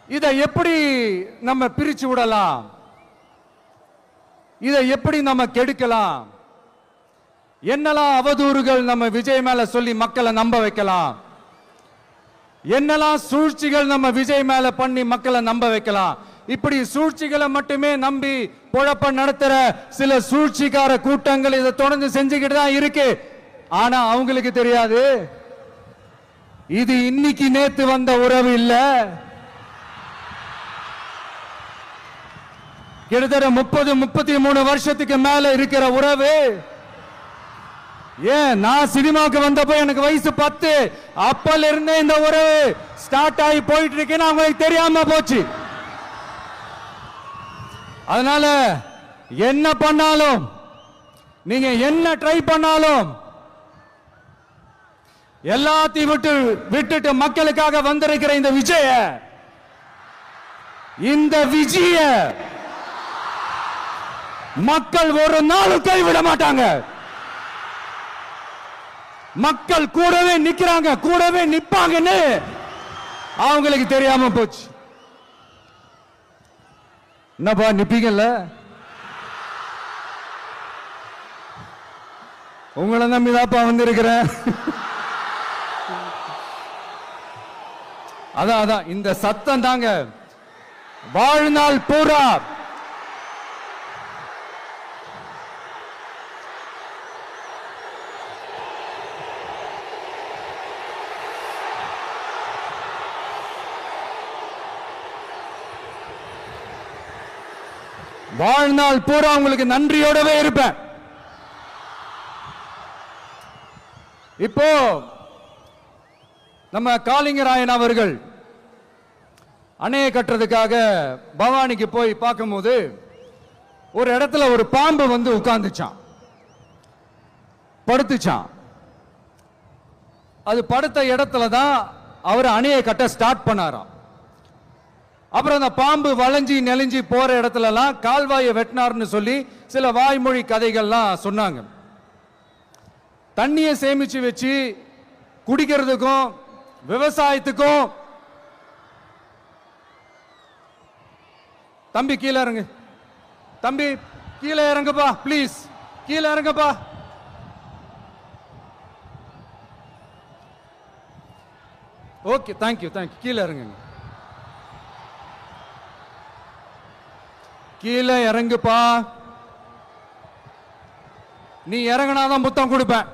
இதை எப்படி நம்ம பிரிச்சு விடலாம், இதை எப்படி நம்ம கெடுக்கலாம், என்னெல்லாம் அவதூறுகள் நம்ம விஜய் மேல சொல்லி மக்களை நம்ப வைக்கலாம், என்னெல்லாம் சூழ்ச்சிகள் நம்ம விஜய் மேல பண்ணி மக்களை நம்ப வைக்கலாம். இப்படி சூழ்ச்சிகளை மட்டுமே நம்பி பொழப்ப நடத்துற சில சூழ்ச்சிக்கார கூட்டங்கள் இதை தொடர்ந்து செஞ்சுக்கிட்டு தான் இருக்கு. ஆனா அவங்களுக்கு தெரியாது, இது இன்னைக்கு நேத்து வந்த உறவு இல்ல. கிட்டத்தட்ட 30-33 வருஷத்துக்கு மேல இருக்கிற உறவு. ஏன் நான் சினிமாவுக்கு வந்தப்போ எனக்கு வயசு 10. அப்பல இருந்தே இந்த உறவு ஸ்டார்ட் ஆகி போயிட்டு இருக்குன்னு அவங்களுக்கு தெரியாம போச்சு. அதனால என்ன பண்ணாலும், நீங்க என்ன ட்ரை பண்ணாலும், எல்லாத்தையும் விட்டுட்டு மக்களுக்காக வந்திருக்கிற இந்த விஜய மக்கள் ஒரு நாளும் கைவிட மாட்டாங்க. மக்கள் கூடவே நிக்கிறாங்க, கூடவே நிப்பாங்கன்னு அவங்களுக்கு தெரியாம போச்சு. என்னப்பா நிப்பீங்கல்ல? உங்களை நம்பிதாப்பா வந்திருக்கிறேன். அதான் இந்த சத்தம் தாங்க வாழ்நாள் பூரா உங்களுக்கு நன்றியோடவே இருப்பேன். இப்போ நம்ம காளிங்கராயன் அவர்கள் அணையை கட்டுறதுக்காக பவானிக்கு போய் பார்க்கும்போது ஒரு இடத்துல ஒரு பாம்பு வந்து உட்கார்ந்துச்சான், படுத்துச்சான். அது படுத்த இடத்துல தான் அவர் அணையை கட்ட ஸ்டார்ட் பண்ணாராம். அப்புறம் அந்த பாம்பு வளைஞ்சி நெளிஞ்சி போற இடத்துல எல்லாம் கால்வாயை வெட்டினார்னு சொல்லி சில வாய்மொழி கதைகள்லாம் சொன்னாங்க. தண்ணியை சேமிச்சு வச்சு குடிக்கிறதுக்கும் விவசாயத்துக்கும். தம்பி கீழே இறங்கு, தம்பி கீழே இறங்குப்பா, பிளீஸ் கீழே இறங்குப்பா. ஓகே, தேங்க்யூ கீழே இறங்குங்க, கீழே இறங்குப்பா. நீ இறங்கினாதான் புத்தம் கொடுப்பேன்.